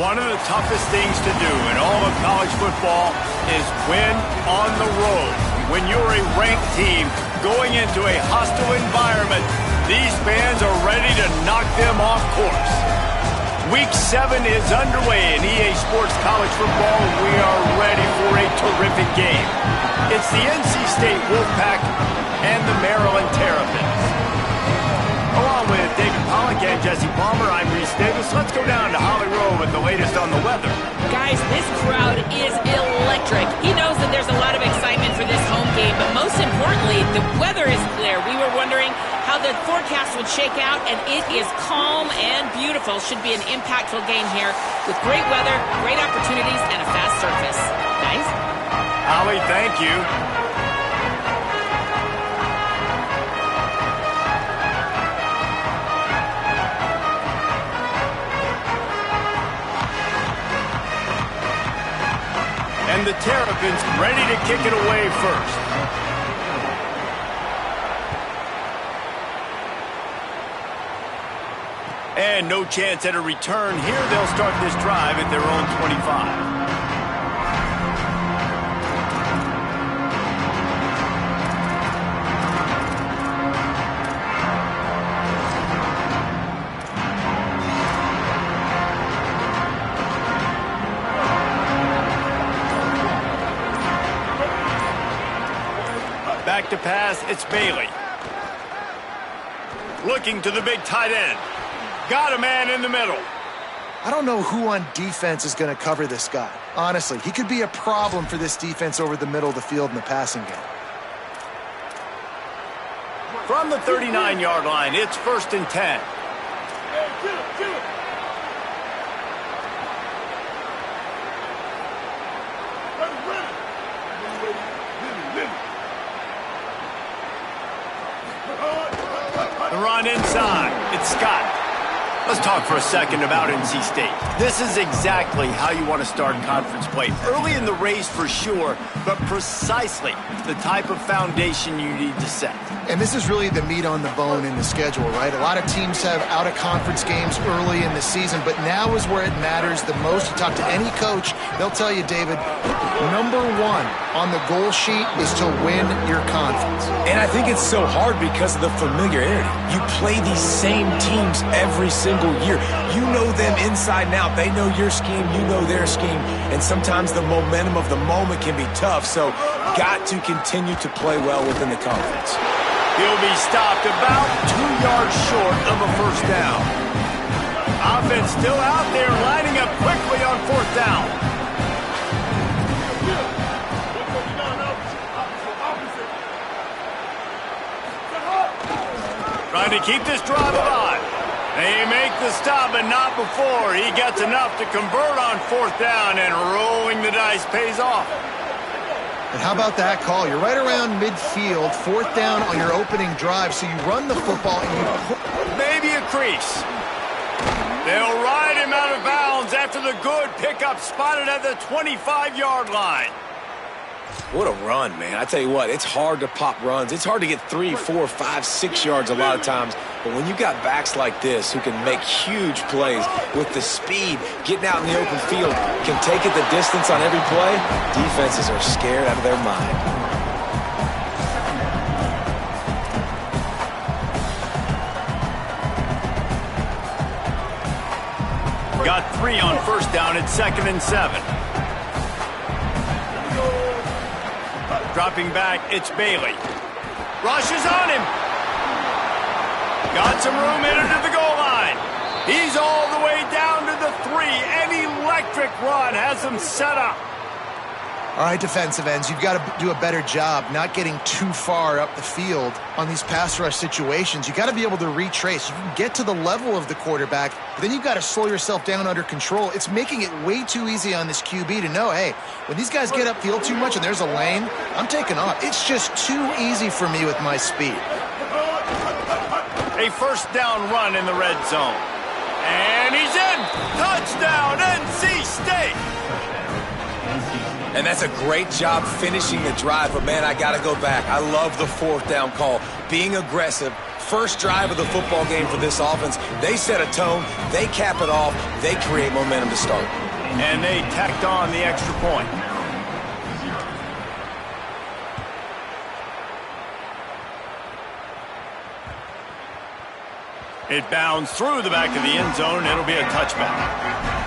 One of the toughest things to do in all of college football is win on the road. When you're a ranked team going into a hostile environment, these fans are ready to knock them off course. Week 7 is underway in EA Sports College Football, and we are ready for a terrific game. It's the NC State Wolfpack and the Maryland Terrapins. Along with David Pollack and Jesse Palmer, I'm Reese Davis. Let's go down to Holly Rowe with the latest on the weather. Guys, this crowd is electric. He knows that there's a lot of excitement for this home game, but most importantly, the weather is clear. We were wondering how the forecast would shake out, and it is calm and beautiful. Should be an impactful game here with great weather, great opportunities, and a fast surface. Guys? Holly, thank you. And the Terrapins ready to kick it away first. And no chance at a return here. They'll start this drive at their own 25. Back to pass, it's Bailey. Looking to the big tight end. Got a man in the middle. I don't know who on defense is going to cover this guy. Honestly, he could be a problem for this defense over the middle of the field in the passing game. From the 39-yard line, it's 1st and 10. The run inside. It's Scott. Let's talk for a second about NC State. This is exactly how you want to start conference play. Early in the race for sure, but precisely the type of foundation you need to set. And this is really the meat on the bone in the schedule, right? A lot of teams have out-of-conference games early in the season, but now is where it matters the most. You talk to any coach, they'll tell you, David, number 1 on the goal sheet is to win your conference. And I think it's so hard because of the familiarity. You play these same teams every single year. You know them inside and out. They know your scheme, you know their scheme, and sometimes the momentum of the moment can be tough, so got to continue to play well within the conference. He'll be stopped about 2 yards short of a first down. Offense still out there, lining up quickly on 4th down. Trying to keep this drive alive. They make the stop, but not before. He gets enough to convert on 4th down, and rolling the dice pays off. And how about that call? You're right around midfield, 4th down on your opening drive, so you run the football and you put... Maybe a crease. They'll ride him out of bounds after the good pickup spotted at the 25-yard line. What a run, man. I tell you what, it's hard to pop runs. It's hard to get 3, 4, 5, 6 yards a lot of times. But when you got backs like this who can make huge plays with the speed, getting out in the open field, can take it the distance on every play, defenses are scared out of their mind. Got 3 on 1st down at 2nd and 7. Dropping back, it's Bailey. Rushes on him. Got some room in it at the goal line. He's all the way down to the 3. An electric run has him set up. All right, defensive ends, you've got to do a better job not getting too far up the field on these pass rush situations. You've got to be able to retrace. You can get to the level of the quarterback, but then you've got to slow yourself down under control. It's making it way too easy on this QB to know, hey, when these guys get upfield too much and there's a lane, I'm taking off. It's just too easy for me with my speed. A 1st down run in the red zone. And he's in. Touchdown, NC State. And that's a great job finishing the drive, but man, I got to go back. I love the 4th down call. Being aggressive, first drive of the football game for this offense. They set a tone, they cap it off, they create momentum to start. And they tacked on the extra point. It bounds through the back of the end zone. It'll be a touchback.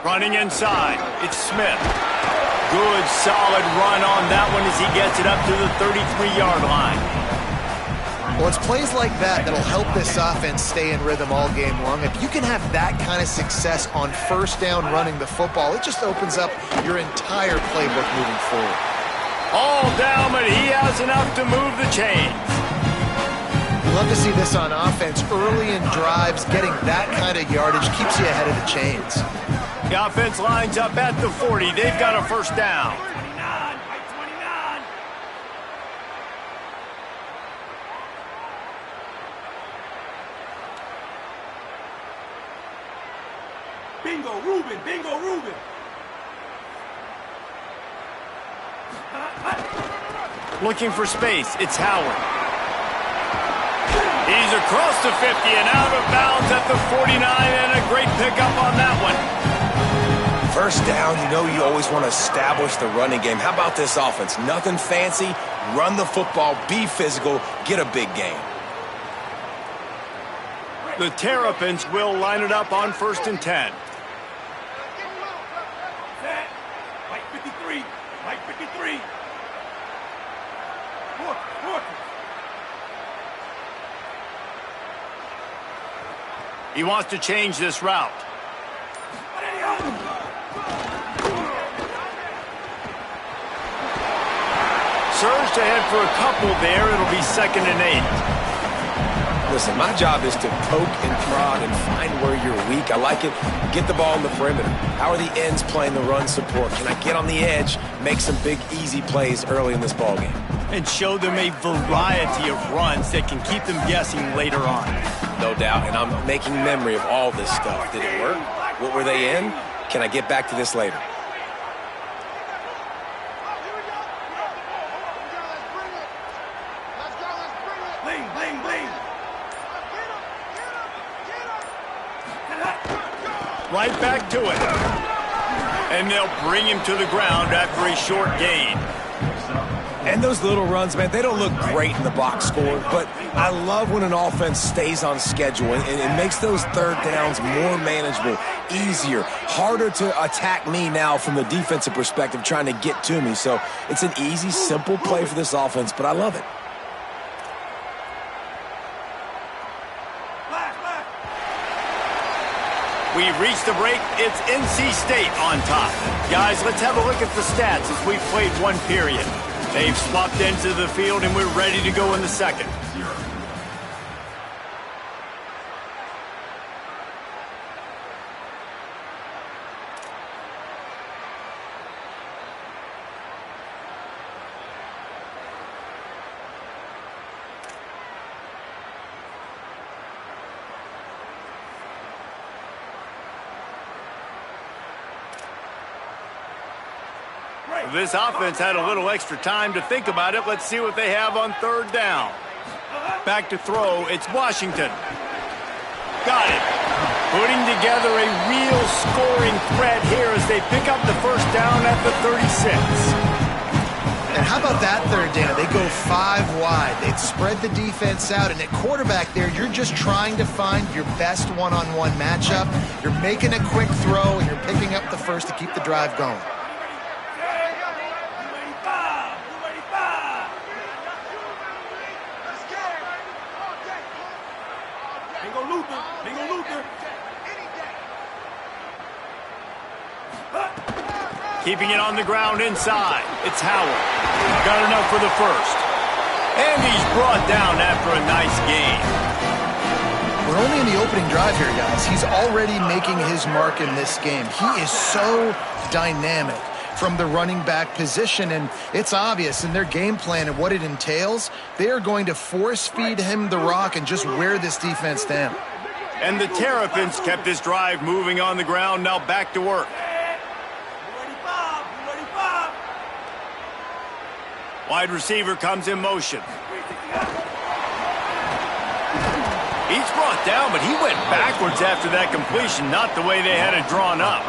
Running inside, it's Smith. Good, solid run on that one as he gets it up to the 33-yard line. Well, it's plays like that that'll help this offense stay in rhythm all game long. If you can have that kind of success on first down running the football, it just opens up your entire playbook moving forward. All down, but he has enough to move the chains. Love to see this on offense. Early in drives, getting that kind of yardage keeps you ahead of the chains. The offense lines up at the 40. They've got a first down. 29. Bingo, Ruben. Bingo, Ruben. Looking for space. It's Howard. He's across the 50 and out of bounds at the 49, and a great pickup on that one. First down, you know you always want to establish the running game. How about this offense? Nothing fancy. Run the football, be physical, get a big gain. The Terrapins will line it up on 1st and 10. Mike 53. Mike 53. Look. He wants to change this route. Surged ahead for a couple there. It'll be 2nd and 8. Listen, my job is to poke and prod and find where you're weak. I like it. Get the ball in the perimeter. How are the ends playing the run support? Can I get on the edge, make some big, easy plays early in this ballgame? And show them a variety of runs that can keep them guessing later on. No doubt, and I'm making memory of all this stuff. Did it work? What were they in? Can I get back to this later? Right back to it. And they'll bring him to the ground after a short gain. And those little runs, man, they don't look great in the box score, but I love when an offense stays on schedule and it makes those third downs more manageable, easier, harder to attack me now from the defensive perspective trying to get to me. So it's an easy, simple play for this offense, but I love it. We've reached the break. It's NC State on top. Guys, let's have a look at the stats as we've played one period. They've swapped ends of the field, and we're ready to go in the second. This offense had a little extra time to think about it. Let's see what they have on 3rd down. Back to throw. It's Washington. Got it. Putting together a real scoring threat here as they pick up the first down at the 36. And how about that 3rd down? They go 5 wide. They spread the defense out. And at quarterback there, you're just trying to find your best one-on-one matchup. You're making a quick throw, and you're picking up the first to keep the drive going. Keeping it on the ground inside. It's Howard. Got enough for the first. And he's brought down after a nice gain. We're only in the opening drive here, guys. He's already making his mark in this game. He is so dynamic from the running back position, and it's obvious in their game plan and what it entails. They are going to force feed him the rock and just wear this defense down. And the Terrapins kept this drive moving on the ground. Now back to work. Wide receiver comes in motion. He's brought down, but he went backwards after that completion, not the way they had it drawn up.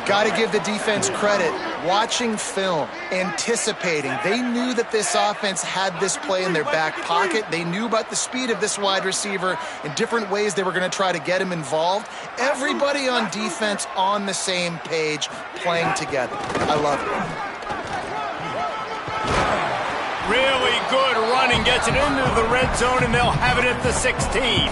Got to give the defense credit. Watching film, anticipating. They knew that this offense had this play in their back pocket. They knew about the speed of this wide receiver in different ways they were going to try to get him involved. Everybody on defense on the same page, playing together. I love it. Really good running, gets it into the red zone, and they'll have it at the 16.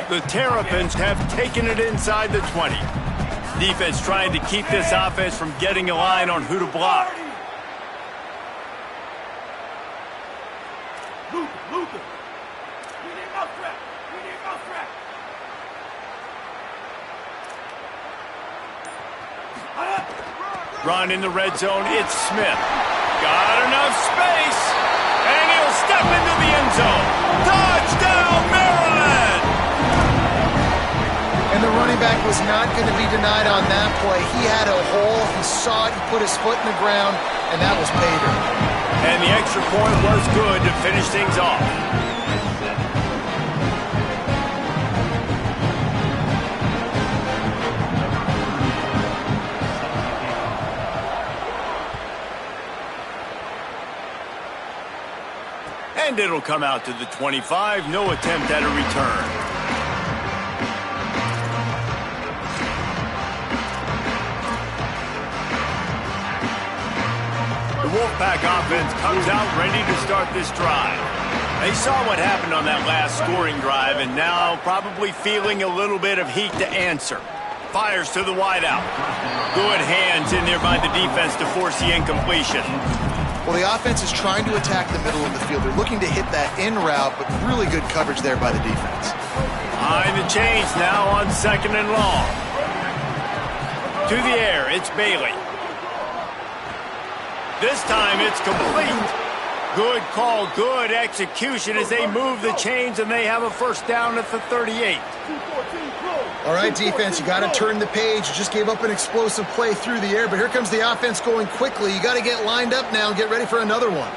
The Terrapins have taken it inside the 20. Defense trying to keep this offense from getting a line on who to block. Run in the red zone, it's Smith. Got enough space, and he'll step into the end zone. Touchdown, Maryland! And the running back was not going to be denied on that play. He had a hole, he saw it, he put his foot in the ground, and that was pay dirt. And the extra point was good to finish things off. And it'll come out to the 25. No attempt at a return. The Wolfpack offense comes out ready to start this drive. They saw what happened on that last scoring drive and now probably feeling a little bit of heat to answer. Fires to the wideout. Good hands in there by the defense to force the incompletion. Well, the offense is trying to attack the middle of the field. They're looking to hit that in route, but really good coverage there by the defense. Behind the chains now on 2nd and long. To the air, it's Bailey. This time it's complete. Good call, good execution as they move the chains and they have a first down at the 38. All right, defense, you got to turn the page. You just gave up an explosive play through the air, but here comes the offense going quickly. You got to get lined up now and get ready for another one.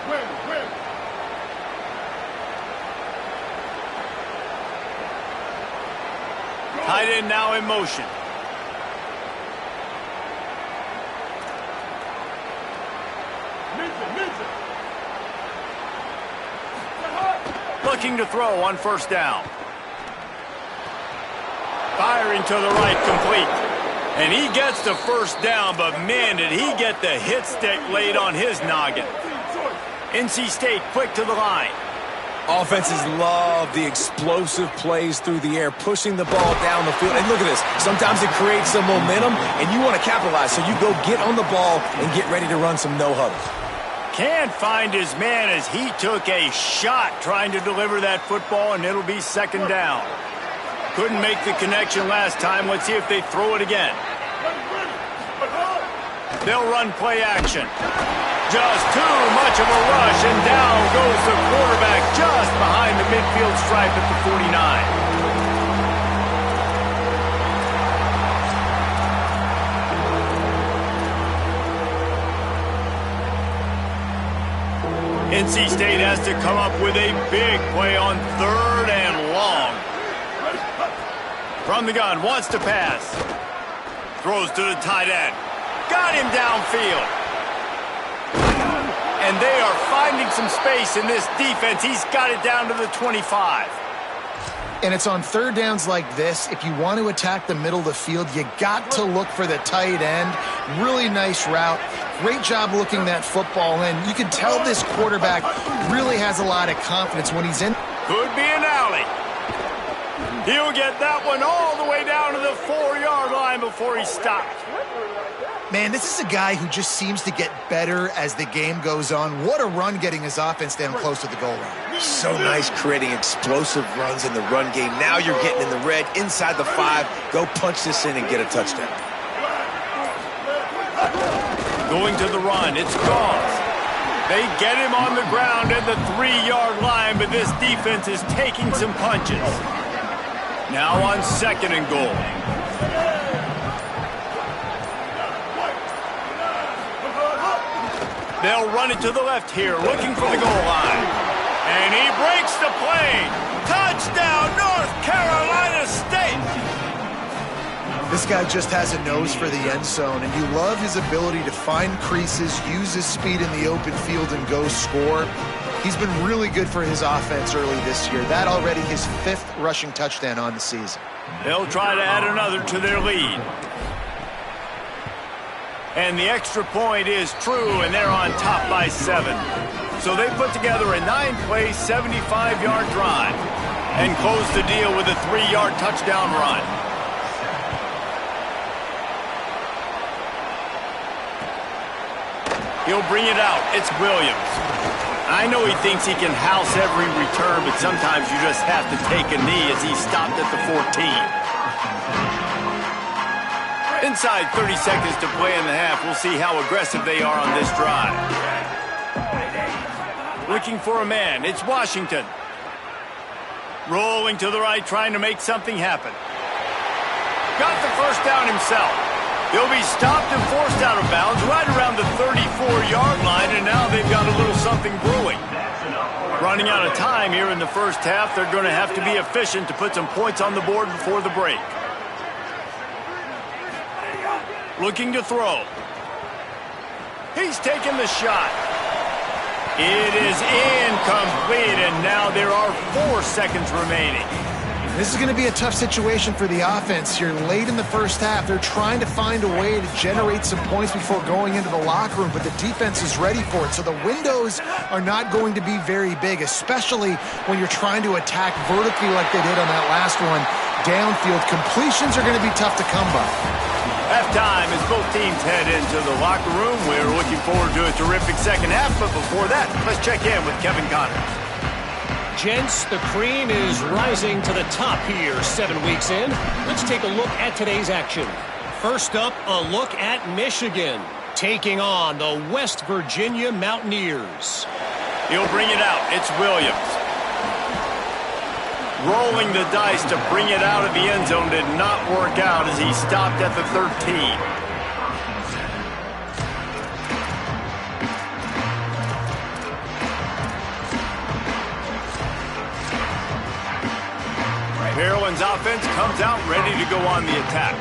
Tight end now in motion. Looking to throw on first down. Firing to the right, complete. And he gets the first down, but man, did he get the hit stick laid on his noggin. NC State quick to the line. Offenses love the explosive plays through the air, pushing the ball down the field. And look at this. Sometimes it creates some momentum, and you want to capitalize. So you go get on the ball and get ready to run some no-huddle. Can't find his man as he took a shot trying to deliver that football, and it'll be 2nd down. Couldn't make the connection last time. Let's see if they throw it again. They'll run play action. Just too much of a rush, and down goes the quarterback just behind the midfield stripe at the 49. NC State has to come up with a big play on 3rd and long. From the gun, wants to pass. Throws to the tight end. Got him downfield. And they are finding some space in this defense. He's got it down to the 25. And it's on 3rd downs like this. If you want to attack the middle of the field, you got to look for the tight end. Really nice route. Great job looking that football in. You can tell this quarterback really has a lot of confidence when he's in. Could be an alley. He'll get that one all the way down to the 4-yard line before he stopped. Man, this is a guy who just seems to get better as the game goes on. What a run getting his offense down close to the goal line. So nice creating explosive runs in the run game. Now you're getting in the red, inside the 5. Go punch this in and get a touchdown. Going to the run, it's Goss. They get him on the ground at the 3-yard line, but this defense is taking some punches. Now on 2nd and goal. They'll run it to the left here, looking for the goal line. And he breaks the play. Touchdown, North Carolina State! This guy just has a nose for the end zone, and you love his ability to find creases, use his speed in the open field, and go score. He's been really good for his offense early this year. That already his 5th rushing touchdown on the season. They'll try to add another to their lead. And the extra point is true, and they're on top by 7. So they put together a 9-play, 75-yard drive and close the deal with a 3-yard touchdown run. He'll bring it out. It's Williams. I know he thinks he can house every return, but sometimes you just have to take a knee as he stopped at the 14. Inside 30 seconds to play in the half. We'll see how aggressive they are on this drive. Looking for a man. It's Washington. Rolling to the right, trying to make something happen. Got the first down himself. He'll be stopped and forced out of bounds right around the 34-yard line, and now they've got a little something brewing. Running out of time here in the first half. They're going to have to be efficient to put some points on the board before the break. Looking to throw. He's taking the shot. It is incomplete, and now there are 4 seconds remaining. This is going to be a tough situation for the offense here late in the first half. They're trying to find a way to generate some points before going into the locker room, but the defense is ready for it. So the windows are not going to be very big, especially when you're trying to attack vertically like they did on that last one. Downfield completions are going to be tough to come by. Halftime as both teams head into the locker room. We're looking forward to a terrific second half, but before that, let's check in with Kevin Connor. Gents, the cream is rising to the top here 7 weeks in. Let's take a look at today's action. First up, a look at Michigan, taking on the West Virginia Mountaineers. He'll bring it out. It's Williams. Rolling the dice to bring it out of the end zone did not work out as he stopped at the 13. Maryland's offense comes out ready to go on the attack.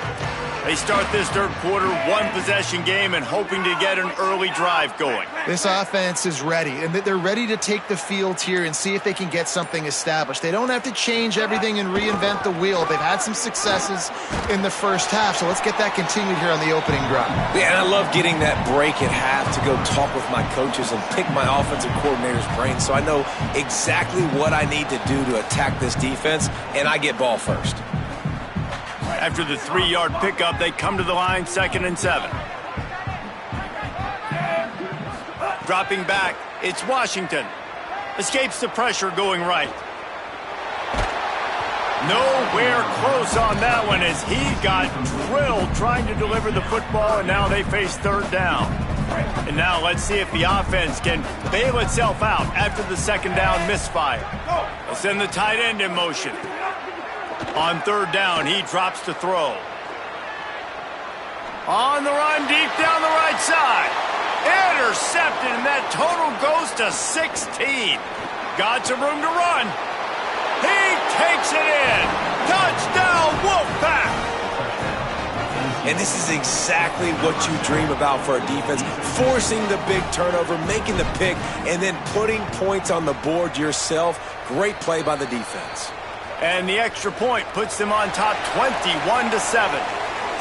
They start this third quarter, 1-possession game and hoping to get an early drive going. This offense is ready, and they're ready to take the field here and see if they can get something established. They don't have to change everything and reinvent the wheel. They've had some successes in the first half, so let's get that continued here on the opening drive. Yeah, and I love getting that break at half to go talk with my coaches and pick my offensive coordinator's brain so I know exactly what I need to do to attack this defense, and I get ball first. After the 3-yard pickup, they come to the line, 2nd and 7. Dropping back, it's Washington. Escapes the pressure going right. Nowhere close on that one as he got drilled trying to deliver the football, and now they face 3rd down. And now let's see if the offense can bail itself out after the 2nd down misfire. They'll send the tight end in motion. On 3rd down, he drops to throw. On the run, deep down the right side. Intercepted, and that total goes to 16. Got some room to run. He takes it in. Touchdown, Wolfpack! And this is exactly what you dream about for a defense. Forcing the big turnover, making the pick, and then putting points on the board yourself. Great play by the defense. And the extra point puts them on top 21-7.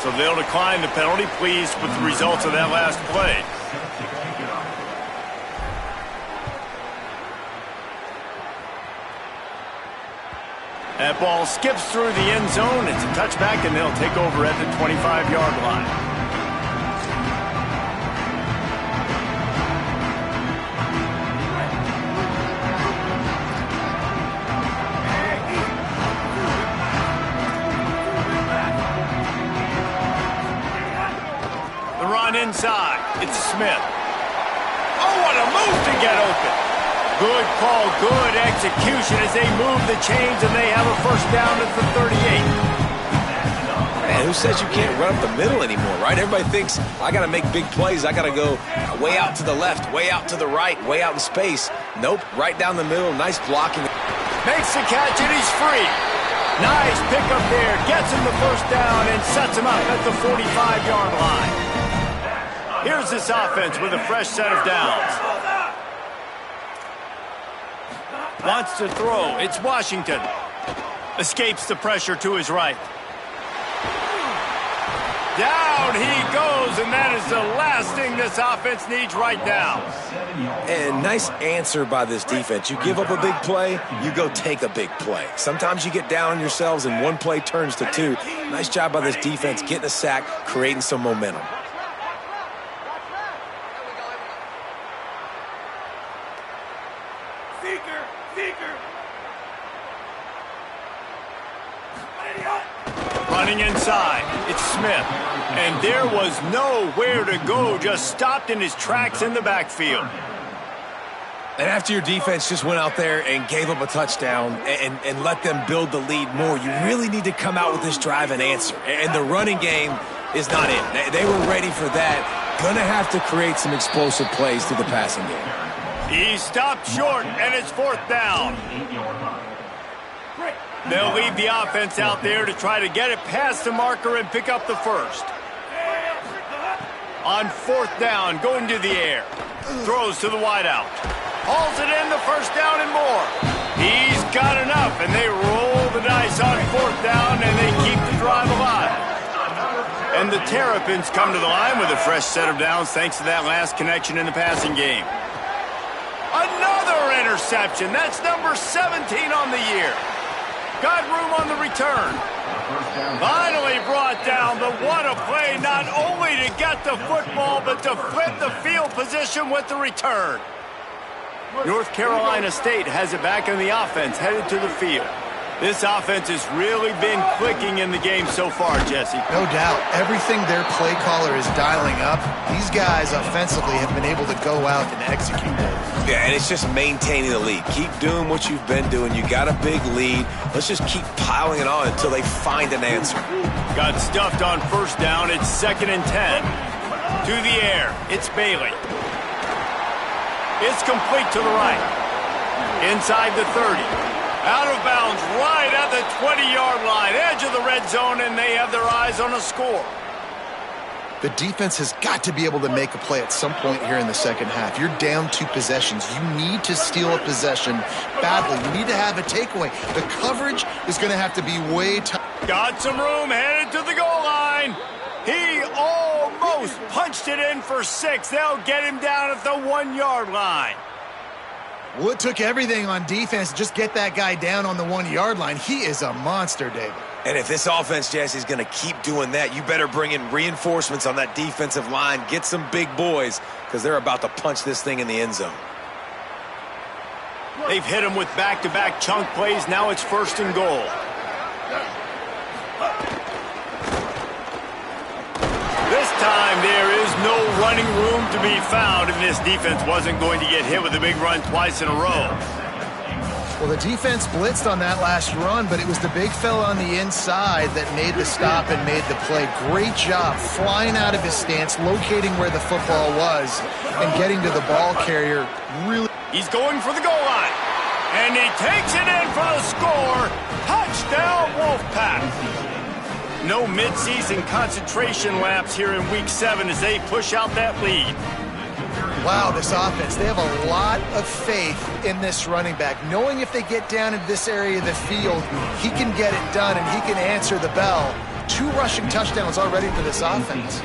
So they'll decline the penalty, pleased with the results of that last play. That ball skips through the end zone. It's a touchback, and they'll take over at the 25-yard line. The run inside. It's Smith. Oh, what a move to get open. Good call, good execution as they move the chains, and they have a first down at the 38. Man, who says you can't run up the middle anymore, right? Everybody thinks, I got to make big plays. I got to go way out to the left, way out to the right, way out in space. Nope, right down the middle. Nice blocking. Makes the catch, and he's free. Nice pickup there. Gets him the first down and sets him up at the 45-yard line. Here's this offense with a fresh set of downs. Wants to throw. It's Washington. Escapes the pressure to his right. Down he goes, and that is the last thing this offense needs right now. And nice answer by this defense. You give up a big play, you go take a big play. Sometimes you get down on yourselves and one play turns to two. Nice job by this defense getting a sack, creating some momentum. Running inside, it's Smith. And there was nowhere to go, just stopped in his tracks in the backfield. And after your defense just went out there and gave up a touchdown and let them build the lead more, you really need to come out with this drive and answer. And the running game is not in. They were ready for that. Going to have to create some explosive plays through the passing game. He stopped short, and it's fourth down. They'll leave the offense out there to try to get it past the marker and pick up the first. On fourth down, going to the air. Throws to the wideout. Hauls it in, the first down and more. He's got enough, and they roll the dice on fourth down, and they keep the drive alive. And the Terrapins come to the line with a fresh set of downs thanks to that last connection in the passing game. Another interception. That's number 17 on the year. Got room on the return. Finally brought down, but what a play, not only to get the football, but to flip the field position with the return. North Carolina State has it back in the offense, headed to the field. This offense has really been clicking in the game so far, Jesse. No doubt. Everything their play caller is dialing up, these guys offensively have been able to go out and execute it. Yeah, and it's just maintaining the lead. Keep doing what you've been doing. You got a big lead. Let's just keep piling it on until they find an answer. Got stuffed on first down. It's 2nd and 10. To the air. It's Bailey. It's complete to the right. Inside the 30. Out of bounds right at the 20-yard line. Edge of the red zone, and they have their eyes on a score. The defense has got to be able to make a play at some point here in the second half. You're down 2 possessions. You need to steal a possession badly. You need to have a takeaway. The coverage is going to have to be way tight. Got some room, headed to the goal line. He almost punched it in for 6. They'll get him down at the 1-yard line. Well, it took everything on defense to just get that guy down on the 1-yard line. He is a monster, David. And if this offense, Jesse, is going to keep doing that, you better bring in reinforcements on that defensive line. Get some big boys, because they're about to punch this thing in the end zone. They've hit him with back-to-back chunk plays. Now it's 1st and goal. This time there is no running room to be found, and this defense wasn't going to get hit with a big run twice in a row. Well, the defense blitzed on that last run, but it was the big fella on the inside that made the stop and made the play. Great job flying out of his stance, locating where the football was, and getting to the ball carrier. Really, he's going for the goal line, and he takes it in for the score. Touchdown, Wolfpack. No midseason concentration laps here in Week 7 as they push out that lead. Wow, this offense, they have a lot of faith in this running back, knowing if they get down in this area of the field, he can get it done and he can answer the bell. 2 rushing touchdowns already for this offense.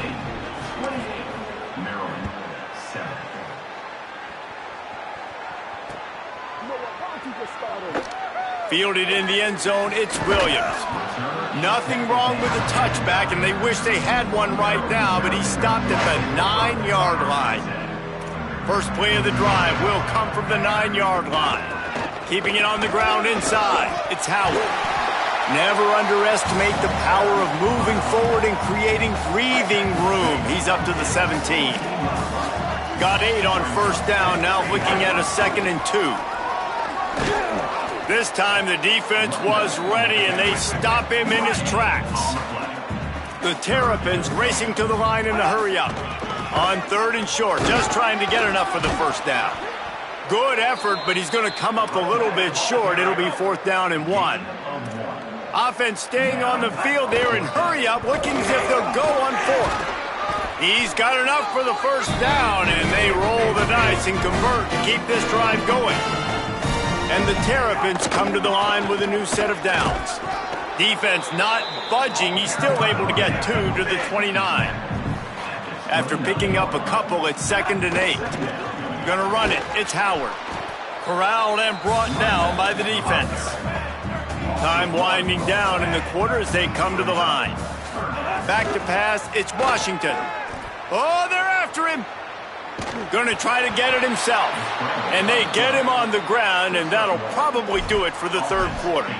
Fielded in the end zone, it's Williams. Nothing wrong with the touchback, and they wish they had one right now, but he stopped at the 9-yard line. First play of the drive will come from the 9-yard line. Keeping it on the ground inside, it's Howard. Never underestimate the power of moving forward and creating breathing room. He's up to the 17. Got 8 on first down, now looking at a 2nd and 2. This time the defense was ready, and they stop him in his tracks. The Terrapins racing to the line in a hurry-up. On 3rd and short, just trying to get enough for the first down. Good effort, but he's going to come up a little bit short. It'll be 4th down and 1. Offense staying on the field there in hurry-up, looking as if they'll go on 4th. He's got enough for the first down, and they roll the dice and convert to keep this drive going. And the Terrapins come to the line with a new set of downs. Defense not budging. He's still able to get 2 to the 29. After picking up a couple, it's 2nd and 8. Gonna run it. It's Howard. Corralled and brought down by the defense. Time winding down in the quarter as they come to the line. Back to pass. It's Washington. Oh, they're after him. Going to try to get it himself. And they get him on the ground, and that'll probably do it for the 3rd quarter.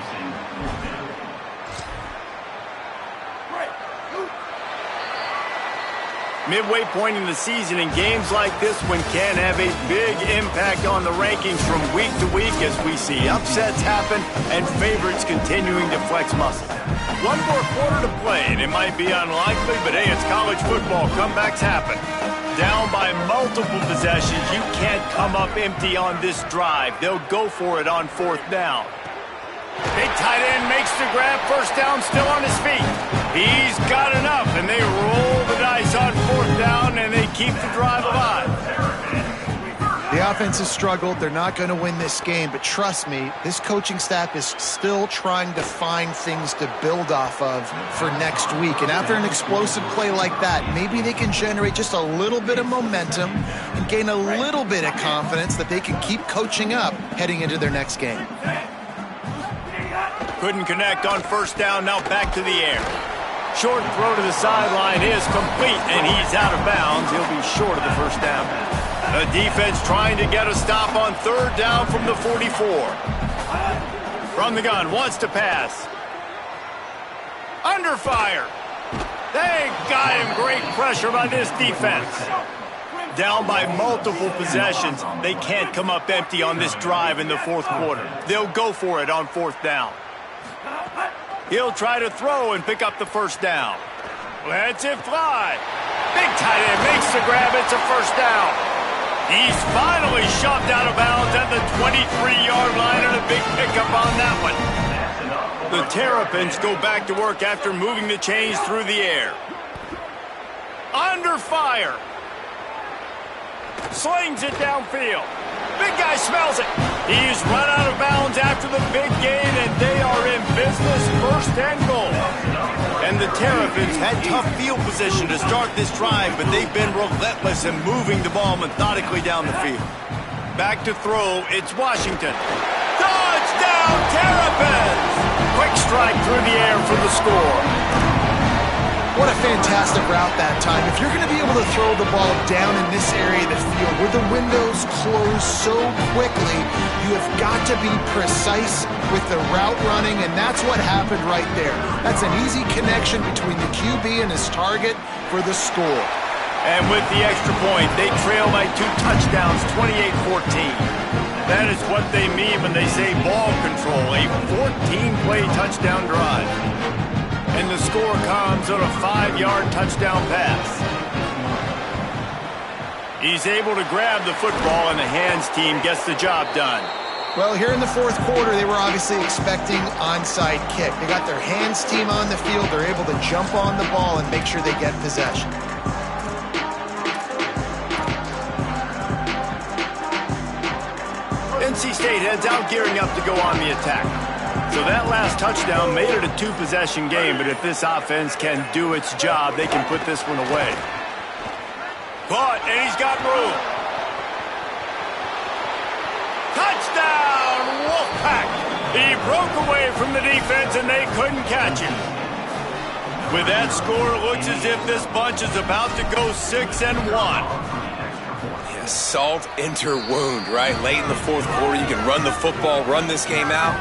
Midway point in the season, and games like this one can have a big impact on the rankings from week to week as we see upsets happen and favorites continuing to flex muscle. One more quarter to play, and it might be unlikely, but hey, it's college football. Comebacks happen. Down by multiple possessions, you can't come up empty on this drive. They'll go for it on 4th down. Big tight end makes the grab. First down, still on his feet. He's got enough, and they roll the dice on 4th down, and they keep the drive alive. The offense has struggled. They're not going to win this game, but trust me, this coaching staff is still trying to find things to build off of for next week. And after an explosive play like that, maybe they can generate just a little bit of momentum and gain a little bit of confidence that they can keep coaching up heading into their next game. Couldn't connect on first down, now back to the air. Short throw to the sideline is complete, and he's out of bounds. He'll be short of the first down. The defense trying to get a stop on 3rd down from the 44. From the gun, wants to pass. Under fire. They got him. Great pressure by this defense. Down by multiple possessions. They can't come up empty on this drive in the 4th quarter. They'll go for it on 4th down. He'll try to throw and pick up the first down. Lets it fly. Big tight end makes the grab. It's a first down. He's finally shoved out of bounds at the 23-yard line, and a big pickup on that one. The Terrapins go back to work after moving the chains through the air. Under fire. Slings it downfield. Big guy smells it. He's run out of bounds after the big gain, and they are in business, 1st and goal. And the Terrapins had tough field position to start this drive, but they've been relentless in moving the ball methodically down the field. Back to throw, it's Washington. Touchdown, Terrapins! Quick strike through the air for the score. What a fantastic route that time. If you're going to be able to throw the ball down in this area of the field where the windows close so quickly, you have got to be precise with the route running, and that's what happened right there. That's an easy connection between the QB and his target for the score. And with the extra point, they trail by 2 touchdowns, 28-14. That is what they mean when they say ball control, a 14-play touchdown drive. And the score comes on a 5-yard touchdown pass. He's able to grab the football, and the hands team gets the job done. Well, here in the 4th quarter, they were obviously expecting onside kick. They got their hands team on the field. They're able to jump on the ball and make sure they get possession. NC State heads out gearing up to go on the attack. So that last touchdown made it a 2-possession game, but if this offense can do its job, they can put this one away. Caught, and he's got room. Touchdown, Wolfpack! He broke away from the defense, and they couldn't catch him. With that score, it looks as if this bunch is about to go 6-1. Yeah, salt enter wound, right? Late in the fourth quarter, you can run the football, run this game out.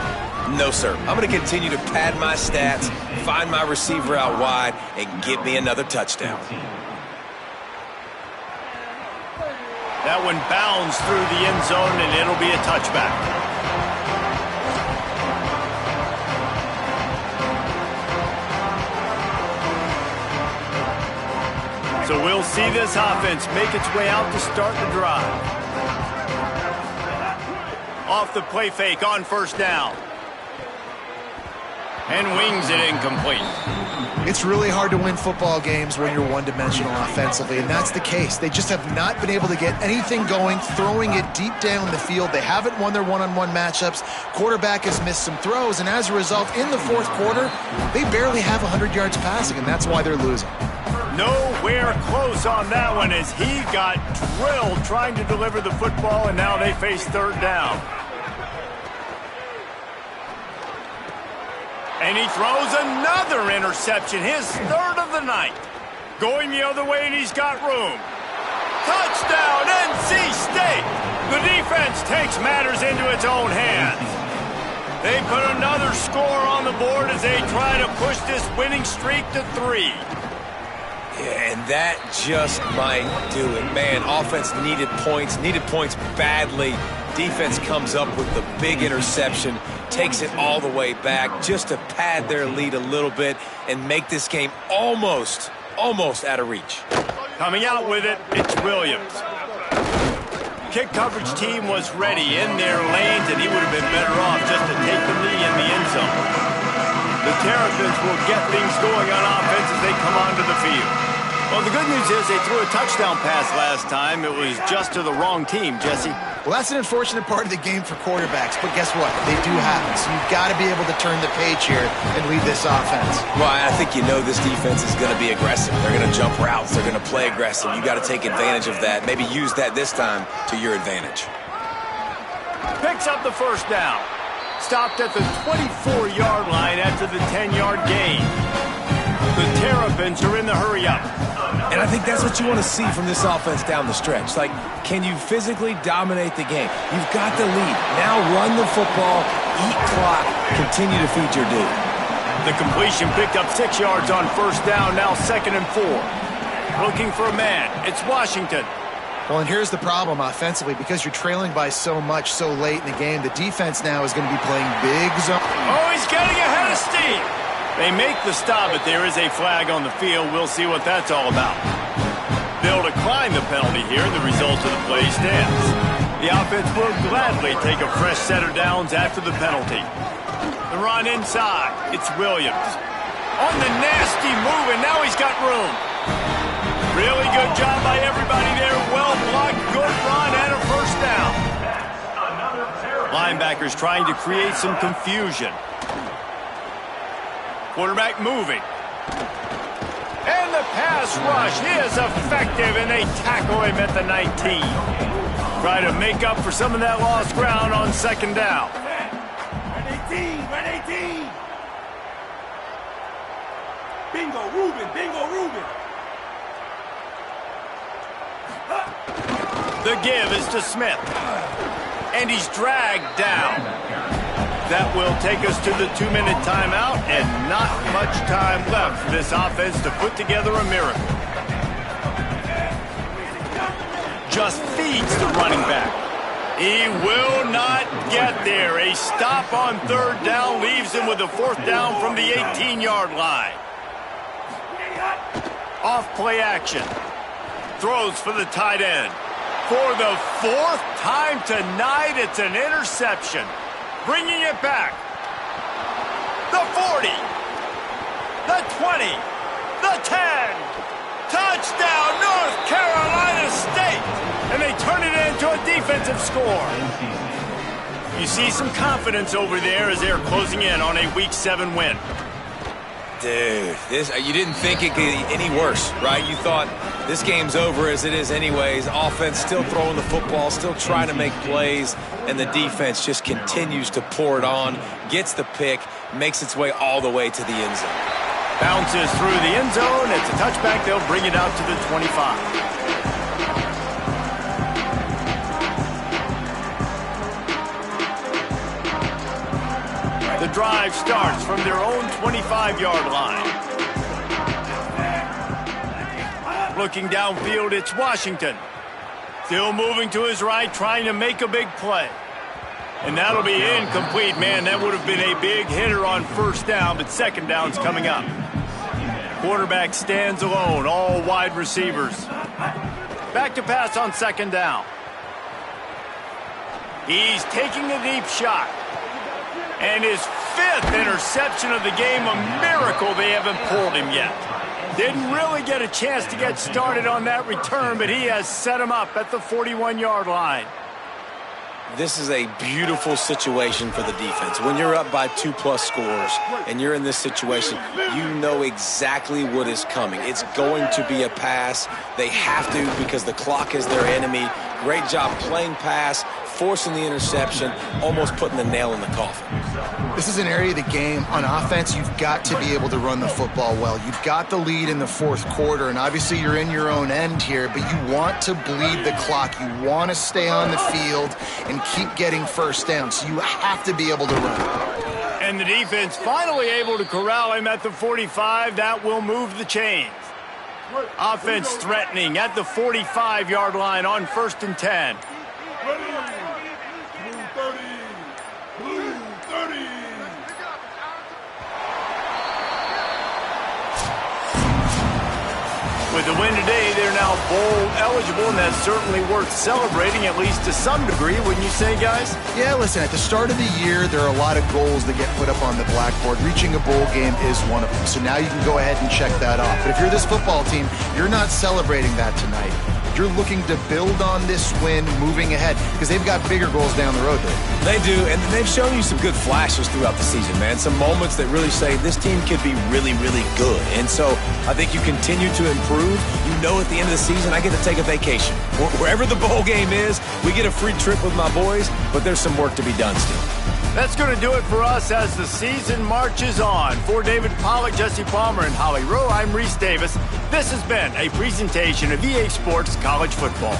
No, sir. I'm going to continue to pad my stats, find my receiver out wide, and get me another touchdown. That one bounds through the end zone, and it'll be a touchback. So we'll see this offense make its way out to start the drive. Off the play fake on first down. And wings it incomplete. It's really hard to win football games when you're one-dimensional offensively, and that's the case. They just have not been able to get anything going, throwing it deep down the field. They haven't won their one-on-one matchups. Quarterback has missed some throws, and as a result, in the fourth quarter, they barely have 100 yards passing, and that's why they're losing. Nowhere close on that one as he got drilled trying to deliver the football, and now they face third down. And he throws another interception, his third of the night. Going the other way, and he's got room. Touchdown, NC State! The defense takes matters into its own hands. They put another score on the board as they try to push this winning streak to 3. Yeah, and that just might do it. Man, offense needed points badly. Defense comes up with the big interception, takes it all the way back just to pad their lead a little bit and make this game almost out of reach. Coming out with it, it's Williams. Kick coverage team was ready in their lanes, and he would have been better off just to take the knee in the end zone. The Terrapins will get things going on offense as they come onto the field. Well, the good news is they threw a touchdown pass last time. It was just to the wrong team, Jesse. Well, that's an unfortunate part of the game for quarterbacks, but guess what? They do happen, so you've got to be able to turn the page here and lead this offense. Well, I think you know this defense is going to be aggressive. They're going to jump routes. They're going to play aggressive. You got to take advantage of that. Maybe use that this time to your advantage. Picks up the first down. Stopped at the 24-yard line after the 10-yard gain. The Terrapins are in the hurry-up. And I think that's what you want to see from this offense down the stretch. Like, can you physically dominate the game? You've got the lead. Now run the football, eat clock, continue to feed your dude. The completion picked up 6 yards on first down, now 2nd and 4. Looking for a man. It's Washington. Well, and here's the problem offensively. Because you're trailing by so much so late in the game, the defense now is going to be playing big zone. Oh, he's getting ahead of steam. They make the stop, but there is a flag on the field. We'll see what that's all about. They'll decline the penalty here, and the result of the play stands. The offense will gladly take a fresh set of downs after the penalty. The run inside. It's Williams. On the nasty move, and now he's got room. Really good job by everybody there. Well blocked, good run, and a first down. Linebackers trying to create some confusion. Quarterback moving. And the pass rush is effective, and they tackle him at the 19. Try to make up for some of that lost ground on second down. Run 18. Bingo, Ruben. The give is to Smith. And he's dragged down. That will take us to the 2-minute timeout, and not much time left for this offense to put together a miracle. Just feeds the running back. He will not get there. A stop on third down leaves him with a fourth down from the 18-yard line. Off play action. Throws for the tight end. For the fourth time tonight, it's an interception. Bringing it back. The 40. The 20. The 10. Touchdown, North Carolina State. And they turn it into a defensive score. You see some confidence over there as they're closing in on a Week 7 win. Dude, you didn't think it could get any worse, right? You thought This game's over as it is anyways. Offense still throwing the football, still trying to make plays, and the defense just continues to pour it on, gets the pick, makes its way all the way to the end zone. Bounces through the end zone. It's a touchback. They'll bring it out to the 25. The drive starts from their own 25-yard line. Looking downfield, it's Washington. Still moving to his right, trying to make a big play. And that'll be incomplete. Man, that would have been a big hitter on first down, but second down's coming up. Quarterback stands alone, all wide receivers. Back to pass on second down. He's taking a deep shot. And his 5th interception of the game, a miracle they haven't pulled him yet. Didn't really get a chance to get started on that return, but he has set him up at the 41-yard line. This is a beautiful situation for the defense. When you're up by 2+ scores and you're in this situation, you know exactly what is coming. It's going to be a pass. They have to because the clock is their enemy. Great job playing pass, forcing the interception, almost putting the nail in the coffin. This is an area of the game. On offense, you've got to be able to run the football well. You've got the lead in the fourth quarter, and obviously you're in your own end here, but you want to bleed the clock. You want to stay on the field and keep getting first down, so you have to be able to run. And the defense finally able to corral him at the 45. That will move the chains. Offense threatening at the 45-yard line on 1st and 10. With the win today, they're now bowl eligible, and that's certainly worth celebrating, at least to some degree, wouldn't you say, guys? Yeah, listen, at the start of the year, there are a lot of goals that get put up on the blackboard. Reaching a bowl game is one of them, so now you can go ahead and check that off. But if you're this football team, you're not celebrating that tonight. You're looking to build on this win moving ahead because they've got bigger goals down the road there. They do, and they've shown you some good flashes throughout the season, man. Some moments that really say this team could be really, really good. And so I think you continue to improve. You know at the end of the season, I get to take a vacation. Wherever the bowl game is, we get a free trip with my boys, but there's some work to be done still. That's going to do it for us as the season marches on. For David Pollack, Jesse Palmer, and Holly Rowe, I'm Reese Davis. This has been a presentation of EA Sports College Football.